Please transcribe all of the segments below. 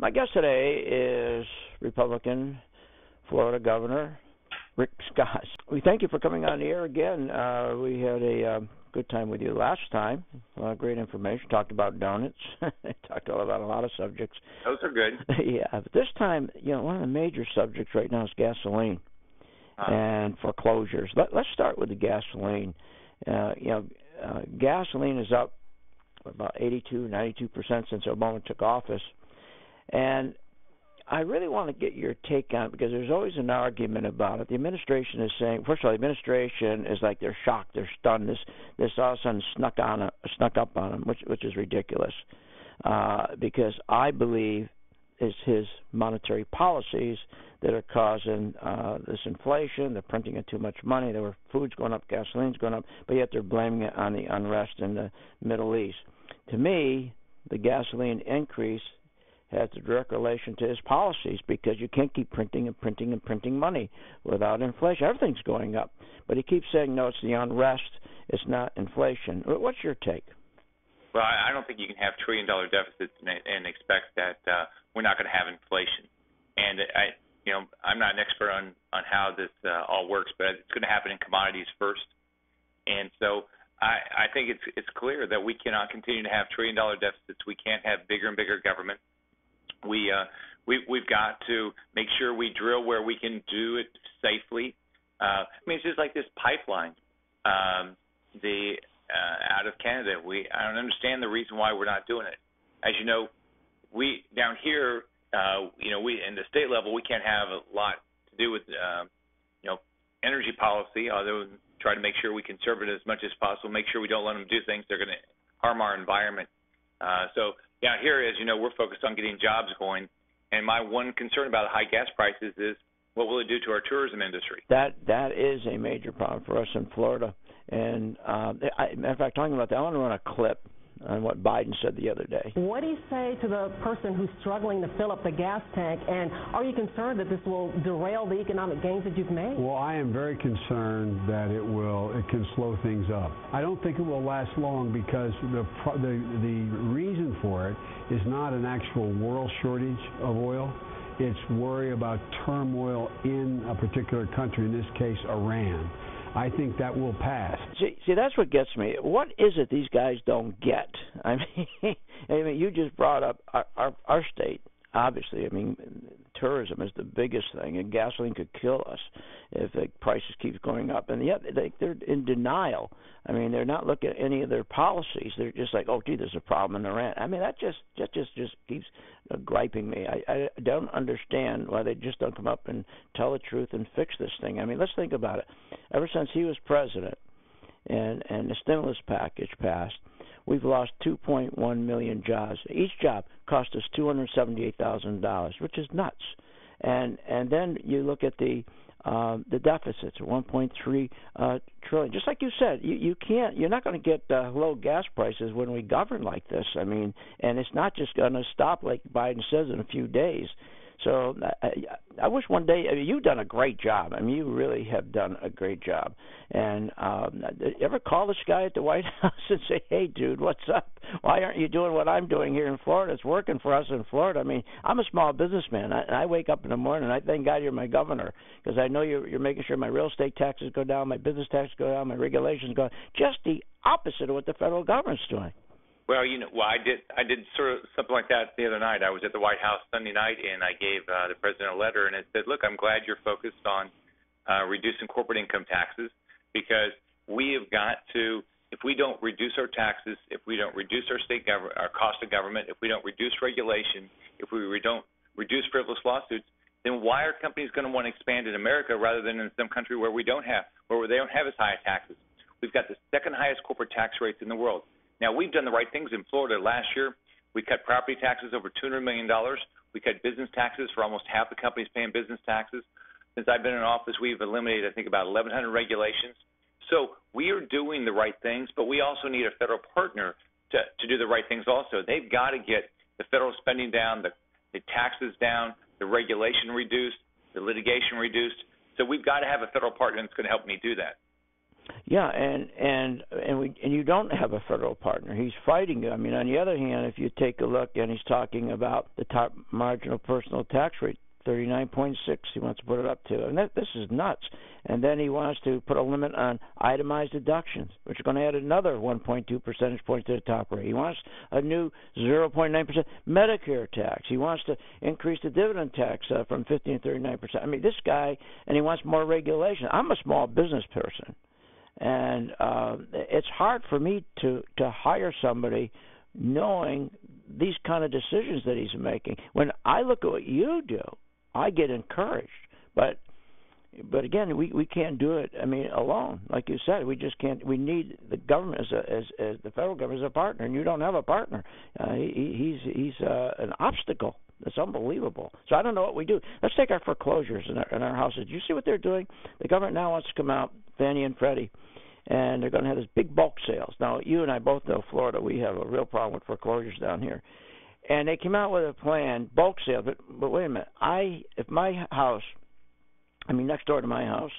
My guest today is Republican Florida Governor Rick Scott. We thank you for coming on the air again. We had a good time with you last time. A lot of great information. Talked about donuts. Talked about a lot of subjects. Those are good. Yeah, but this time, one of the major subjects right now is gasoline and foreclosures. Let's start with the gasoline. Gasoline is up about 92% since Obama took office. And I really want to get your take on it because there's always an argument about it. The administration is saying, first of all, the administration is like they're shocked, they're stunned. This all of a sudden snuck up on them, which is ridiculous. Because I believe it's his monetary policies that are causing this inflation. They're printing in too much money. There were food's going up, gasoline's going up, but yet they're blaming it on the unrest in the Middle East. To me, the gasoline increase has a direct relation to his policies because you can't keep printing money without inflation. Everything's going up. But he keeps saying, no, it's the unrest, it's not inflation. What's your take? Well, I don't think you can have trillion-dollar deficits and expect that we're not going to have inflation. And I'm not an expert on how this all works, but it's going to happen in commodities first. And so I think it's clear that we cannot continue to have trillion-dollar deficits. We can't have bigger and bigger government. We've got to make sure we drill where we can do it safely. It's just like this pipeline, out of Canada. I don't understand the reason why we're not doing it. As you know, we down here, we in the state level, we can't have a lot to do with energy policy. Although try to make sure we conserve it as much as possible, make sure we don't let them do things that are going to harm our environment. So down here, as you know, we're focused on getting jobs going. And my one concern about high gas prices is what will it do to our tourism industry? That is a major problem for us in Florida. And matter of fact, talking about that, I want to run a clip on what Biden said the other day. What do you say to the person who's struggling to fill up the gas tank? And are you concerned that this will derail the economic gains that you've made? Well, I am very concerned that it can slow things up. I don't think it will last long because the reason for it is not an actual world shortage of oil. It's worry about turmoil in a particular country, in this case, Iran. I think that will pass. See, that's what gets me. What is it these guys don't get? I mean, you just brought up our state. Obviously, tourism is the biggest thing, and gasoline could kill us if the prices keep going up. And yet they're in denial. They're not looking at any of their policies. They're just like, oh, gee, there's a problem in Iran. That just keeps griping me. I don't understand why they just don't come up and tell the truth and fix this thing. Let's think about it. Ever since he was president and the stimulus package passed, we've lost 2.1 million jobs. Each job cost us $278,000, which is nuts. And then you look at the deficits, 1.3 trillion. Just like you said, you're not going to get low gas prices when we govern like this. And it's not just going to stop like Biden says in a few days. So I wish one day you've done a great job. You really have done a great job. And ever call this guy at the White House and say, "Hey, dude, what's up? Why aren't you doing what I'm doing here in Florida? It's working for us in Florida." I'm a small businessman. I wake up in the morning and I thank God you're my governor because I know you're making sure my real estate taxes go down, my business taxes go down, my regulations go down. Just the opposite of what the federal government's doing. Well, I did sort of something like that the other night. I was at the White House Sunday night, and I gave the president a letter, and it said, look, I'm glad you're focused on reducing corporate income taxes because we have got to, if we don't reduce our taxes, if we don't reduce our cost of government, if we don't reduce regulation, if we don't reduce frivolous lawsuits, then why are companies going to want to expand in America rather than in some country where they don't have as high taxes? We've got the second highest corporate tax rates in the world. Now, we've done the right things in Florida. Last year, we cut property taxes over $200 million. We cut business taxes for almost half the companies paying business taxes. Since I've been in office, we've eliminated, I think, about 1,100 regulations. So we are doing the right things, but we also need a federal partner to do the right things also. They've got to get the federal spending down, the taxes down, the regulation reduced, the litigation reduced. So we've got to have a federal partner that's going to help me do that. Yeah, and you don't have a federal partner. He's fighting you. I mean, on the other hand, if you take a look, and he's talking about the top marginal personal tax rate, 39.6. He wants to put it up to, and this is nuts. And then he wants to put a limit on itemized deductions, which are going to add another 1.2 percentage points to the top rate. He wants a new 0.9% Medicare tax. He wants to increase the dividend tax from 15 to 39%. I mean, this guy, and he wants more regulation. I'm a small business person, and it's hard for me to hire somebody knowing these kind of decisions that he's making. When I look at what you do, I get encouraged, but again, we can't do it. I mean, alone, like you said, we just can't. We need the government as the federal government as a partner, and you don't have a partner. He's an obstacle. That's unbelievable. So I don't know what we do. Let's take our foreclosures in our houses. Do you see what they're doing? The government now wants to come out, Fannie and Freddie, and they're going to have this big bulk sales. Now, you and I both know Florida. We have a real problem with foreclosures down here. And they came out with a plan, bulk sale. But wait a minute. If my house, next door to my house,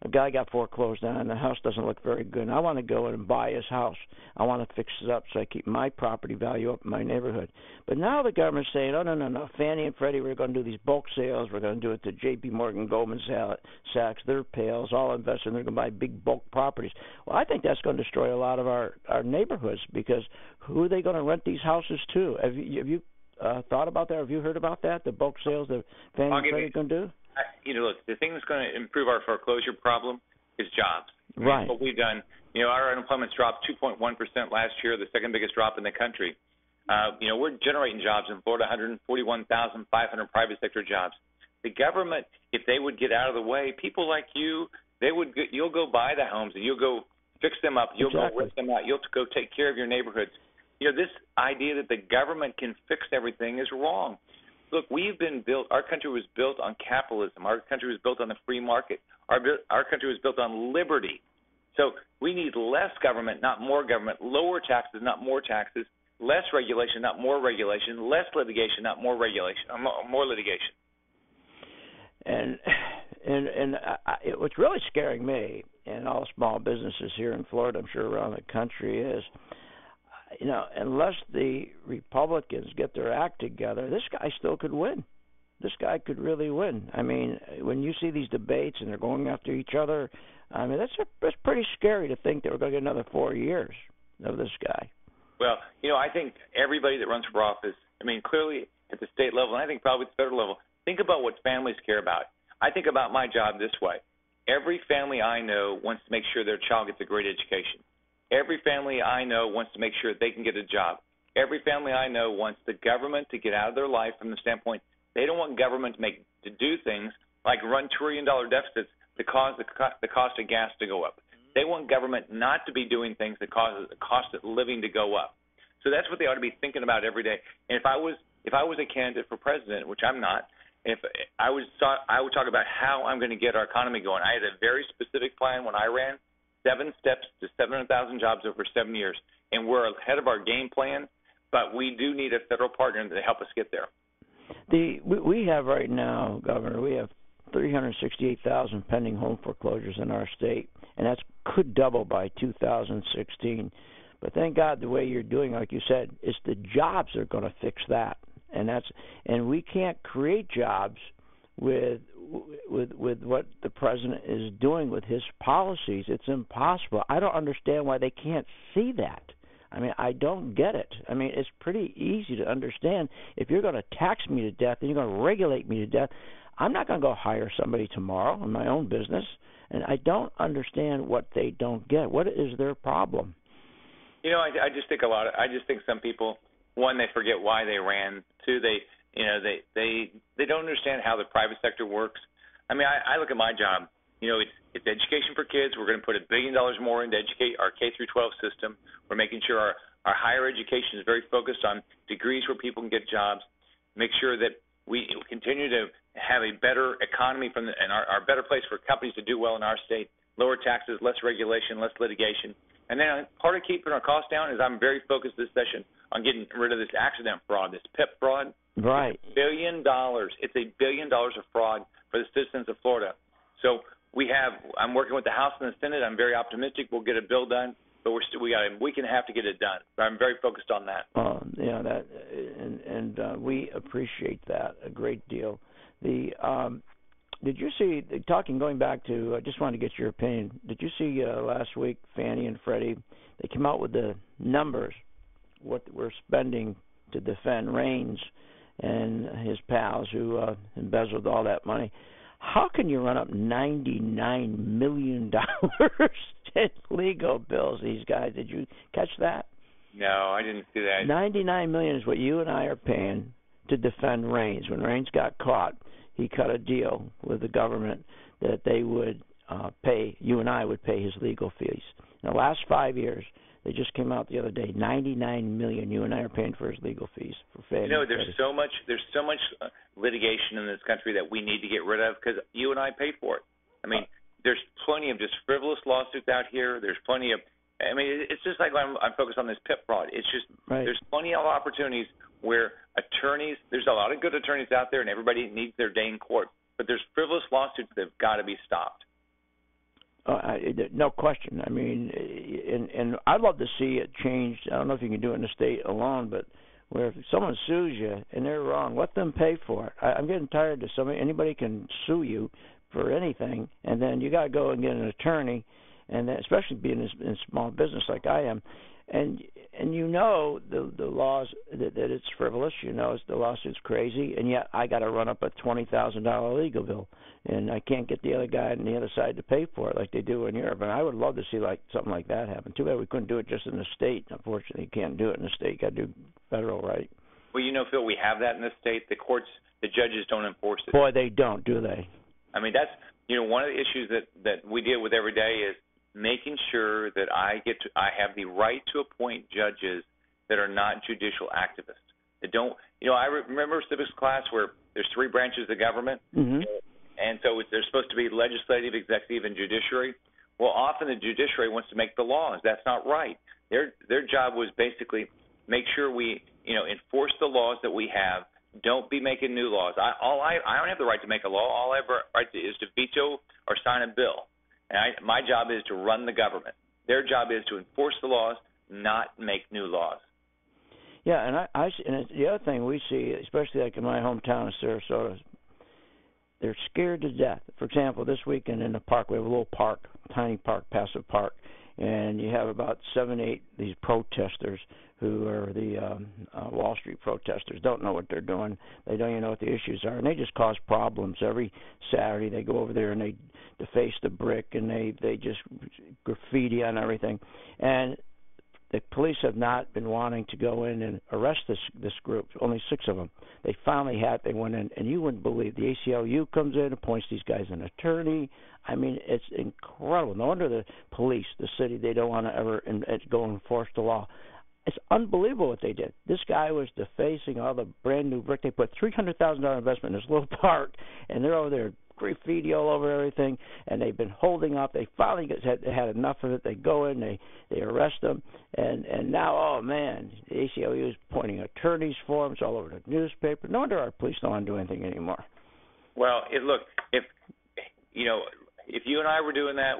a guy got foreclosed on, and the house doesn't look very good. And I want to go in and buy his house. I want to fix it up so I keep my property value up in my neighborhood. But now the government's saying, oh, no. Fannie and Freddie, we're going to do these bulk sales. We're going to do it to J.P. Morgan, Goldman Sachs, their pals, all investors. They're going to buy big bulk properties. Well, I think that's going to destroy a lot of our neighborhoods, because who are they going to rent these houses to? Have you thought about that? Have you heard about that, the bulk sales that Fannie and Freddie are going to do? Look, the thing that's going to improve our foreclosure problem is jobs. Right. What we've done, our unemployment's dropped 2.1% last year, the second biggest drop in the country. We're generating jobs in Florida, 141,500 private sector jobs. The government, if they would get out of the way, people like you, you'll go buy the homes and you'll go fix them up. You'll go rent them out. You'll go take care of your neighborhoods. This idea that the government can fix everything is wrong. Look, our country was built on capitalism. Our country was built on the free market. Our country was built on liberty. So we need less government, not more government, lower taxes, not more taxes, less regulation, not more regulation, less litigation, not more regulation, more litigation. And what's really scaring me and all small businesses here in Florida, I'm sure around the country, is unless the Republicans get their act together, this guy still could win. This guy could really win. I mean, when you see these debates and they're going after each other, that's pretty scary to think that we're going to get another 4 years of this guy. Well, I think everybody that runs for office, clearly at the state level, and I think probably at the federal level, think about what families care about. I think about my job this way. Every family I know wants to make sure their child gets a great education. Every family I know wants to make sure they can get a job. Every family I know wants the government to get out of their life from the standpoint they don't want government to do things like run $1 trillion deficits that cause the cost of gas to go up. They want government not to be doing things that cause the cost of living to go up. So that's what they ought to be thinking about every day. And if I was a candidate for president, which I'm not, I would talk about how I'm going to get our economy going. I had a very specific plan when I ran. 7 steps to 700,000 jobs over 7 years. And we're ahead of our game plan, but we do need a federal partner to help us get there. We have right now, Governor, we have 368,000 pending home foreclosures in our state, and that could double by 2016. But thank God the way you're doing, like you said, it's the jobs that are going to fix that. And we can't create jobs with what the president is doing with his policies. It's impossible. I don't understand why they can't see that. I don't get it. It's pretty easy to understand. If you're going to tax me to death and you're going to regulate me to death, I'm not going to go hire somebody tomorrow in my own business. And I don't understand what they don't get. What is their problem? I just think I just think some people, one, they forget why they ran. Two, they don't understand how the private sector works. I look at my job. It's education for kids. We're going to put $1 billion more into educate our K through 12 system. We're making sure our higher education is very focused on degrees where people can get jobs. Make sure that we continue to have a better economy and our better place for companies to do well in our state. Lower taxes, less regulation, less litigation. And then part of keeping our costs down is I'm very focused this session on getting rid of this accident fraud, this PIP fraud. Right. It's $1 billion. It's $1 billion of fraud for the citizens of Florida. So I'm working with the House and the Senate. I'm very optimistic we'll get a bill done, but we got a week and a half to get it done. So I'm very focused on that. That, and we appreciate that a great deal. Did you see, going back to, I just wanted to get your opinion, did you see last week Fannie and Freddie, they came out with the numbers, what we're spending to defend Reigns and his pals who embezzled all that money. How can you run up $99 million in legal bills, these guys? Did you catch that? No, I didn't see that. $99 million is what you and I are paying to defend Reigns. When Reigns got caught, he cut a deal with the government that they would pay, you and I would pay his legal fees. In the last 5 years, they just came out the other day, $99 million you and I are paying for his legal fees. There's so much litigation in this country that we need to get rid of because you and I pay for it. I mean, there's plenty of just frivolous lawsuits out here. There's plenty of, it's just like I'm focused on this PIP fraud. It's just There's plenty of opportunities where attorneys, there's a lot of good attorneys out there and everybody needs their day in court, but there's frivolous lawsuits that have got to be stopped. No question. I mean, and I'd love to see it changed. I don't know if you can do it in the state alone, but where if someone sues you and they're wrong, let them pay for it. I'm getting tired of anybody can sue you for anything, and then you got to go and get an attorney, and then, especially being in small business like I am, and the laws that it's frivolous. The lawsuit's crazy, and yet I got to run up a $20,000 legal bill, and I can't get the other guy on the other side to pay for it like they do in Europe. And I would love to see something like that happen. Too bad we couldn't do it just in the state. Unfortunately, you can't do it in the state. You got to do federal, right? Well, Phil, we have that in the state. The courts, the judges don't enforce it. Boy, they don't, do they? I mean, that's one of the issues that we deal with every day is making sure that I have the right to appoint judges that are not judicial activists. That don't, I remember civics class where there's 3 branches of government, and so there's supposed to be legislative, executive, and judiciary. Well, often the judiciary wants to make the laws. That's not right. Their job was basically make sure we, enforce the laws that we have. Don't be making new laws. I don't have the right to make a law. All I have the right to is to veto or sign a bill. And my job is to run the government. Their job is to enforce the laws, not make new laws. Yeah, and the other thing we see, especially like in my hometown of Sarasota, they're scared to death. For example, this weekend in the park, we have a little park, tiny park, passive park, and you have about 7, 8 these protesters who are the Wall Street protesters, don't know what they're doing. They don't even know what the issues are, and they just cause problems. Every Saturday they go over there and they deface the brick, and they just graffiti on everything. And the police have not been wanting to go in and arrest this group, only 6 of them. They finally had. They went in, and you wouldn't believe, the ACLU comes in, appoints these guys an attorney. I mean, it's incredible. No wonder the police, the city, they don't want to ever go and enforce the law. It's unbelievable what they did. This guy was defacing all the brand new brick. They put $300,000 investment in this little park, and they're over there graffiti all over everything, and they've been holding up. They finally had enough of it. They go in, they arrest them, and now, oh man, the ACLU is appointing attorneys for them. It's all over the newspaper. No wonder our police don't want to do anything anymore. Well, look, if you and I were doing that,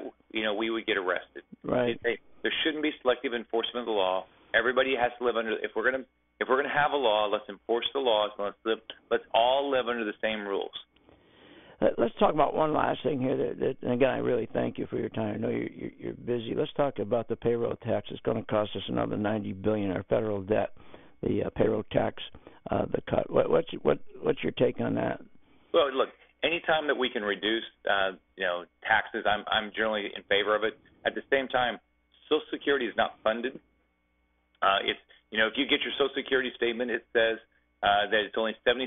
we would get arrested. Right. There shouldn't be selective enforcement of the law. Everybody has to live under. If we're gonna have a law, let's enforce the laws. Let's all live under the same rules. Let's talk about one last thing here. And again, I really thank you for your time. I know you're busy. Let's talk about the payroll tax. It's going to cost us another $90 billion. Our federal debt, the payroll tax, the cut. What's your take on that? Well, look, anytime that we can reduce, taxes, I'm generally in favor of it. At the same time, Social Security is not funded. If you get your Social Security statement, it says that it's only 76%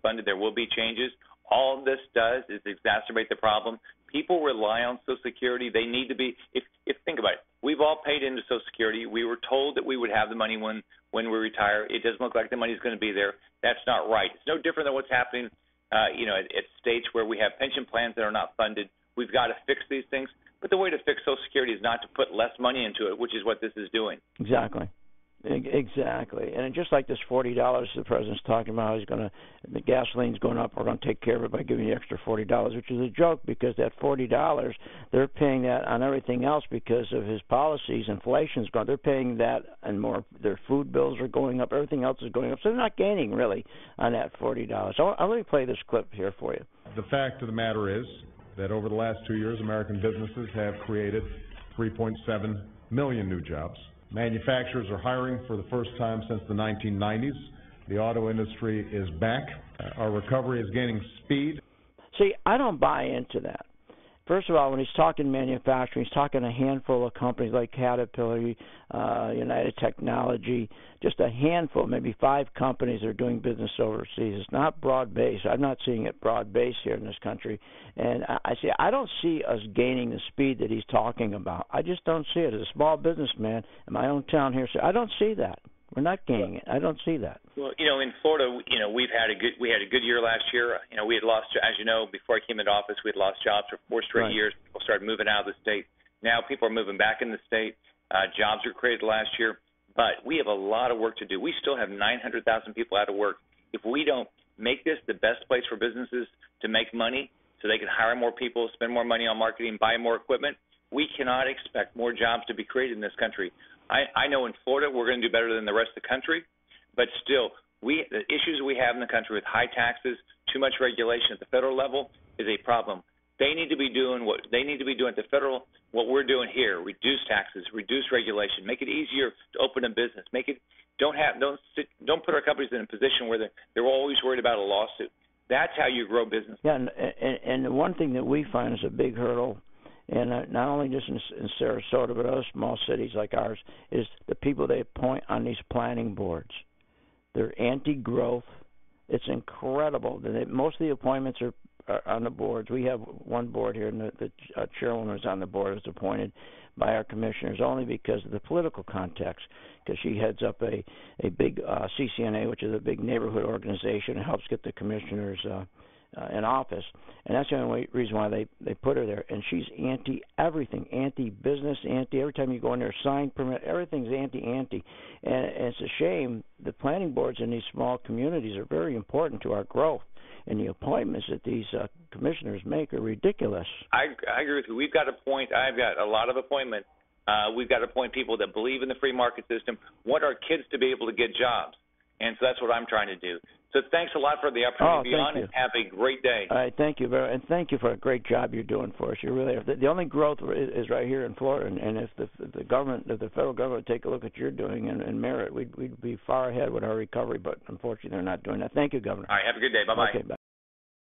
funded. There will be changes. All this does is exacerbate the problem. People rely on Social Security. They need to be. If think about it, we've all paid into Social Security. We were told that we would have the money when we retire. It doesn't look like the money's going to be there. That's not right. It's no different than what's happening, at states where we have pension plans that are not funded. We've got to fix these things. But the way to fix Social Security is not to put less money into it, which is what this is doing. Exactly. Exactly, and just like this $40 the president's talking about, how he's going to, the gasoline's going up, we're going to take care of it by giving you extra $40, which is a joke because that $40 they're paying that on everything else because of his policies. Inflation's gone, they're paying that and more. Their food bills are going up, everything else is going up, so they're not gaining really on that $40. So let me play this clip here for you. The fact of the matter is that over the last 2 years, American businesses have created 3.7 million new jobs. Manufacturers are hiring for the first time since the 1990s. The auto industry is back. Our recovery is gaining speed. See, I don't buy into that. First of all, when he's talking manufacturing, he's talking a handful of companies like Caterpillar, United Technology, just a handful, maybe 5 companies that are doing business overseas. It's not broad-based. I'm not seeing it broad-based here in this country. And I don't see us gaining the speed that he's talking about. I just don't see it. As a small businessman in my own town here, I don't see that. We're not gaining it. I don't see that. Well, in Florida, we had a good year last year. We had lost, as you know, before I came into office, we had lost jobs for 4 straight years. People started moving out of the state. Now people are moving back in the state. Jobs were created last year, but we have a lot of work to do. We still have 900,000 people out of work. If we don't make this the best place for businesses to make money so they can hire more people, spend more money on marketing, buy more equipment, we cannot expect more jobs to be created in this country. I know in Florida we're going to do better than the rest of the country, but still, the issues we have in the country with high taxes, too much regulation at the federal level is a problem. They need to be doing what they need to be doing at the federal, what we're doing here: reduce taxes, reduce regulation, make it easier to open a business, don't put our companies in a position where they're always worried about a lawsuit. That's how you grow business. Yeah, and the one thing that we find is a big hurdle. And not only just in Sarasota, but other small cities like ours, is the people they appoint on these planning boards. They're anti-growth. It's incredible. Most of the appointments are on the boards. We have one board here, and the chairwoman is on the board, is appointed by our commissioners only because of the political context, because she heads up a big CCNA, which is a big neighborhood organization, and helps get the commissioners in office, and that's the only reason why they put her there. And she's anti-everything, anti-business, every time you go in there, sign permit, everything's anti. And it's a shame. The planning boards in these small communities are very important to our growth, and the appointments that these commissioners make are ridiculous. I agree with you. We've got I've got a lot of appointments. We've got to appoint people that believe in the free market system, want our kids to be able to get jobs, and so that's what I'm trying to do. So thanks a lot for the opportunity to be on, and have a great day. All right, thank you, and thank you for a great job you're doing for us. You really are. The only growth is right here in Florida, and if the federal government would take a look at what you're doing and mirror it, we'd be far ahead with our recovery. But unfortunately, they're not doing that. Thank you, Governor. All right, have a good day. Bye-bye. Okay, bye.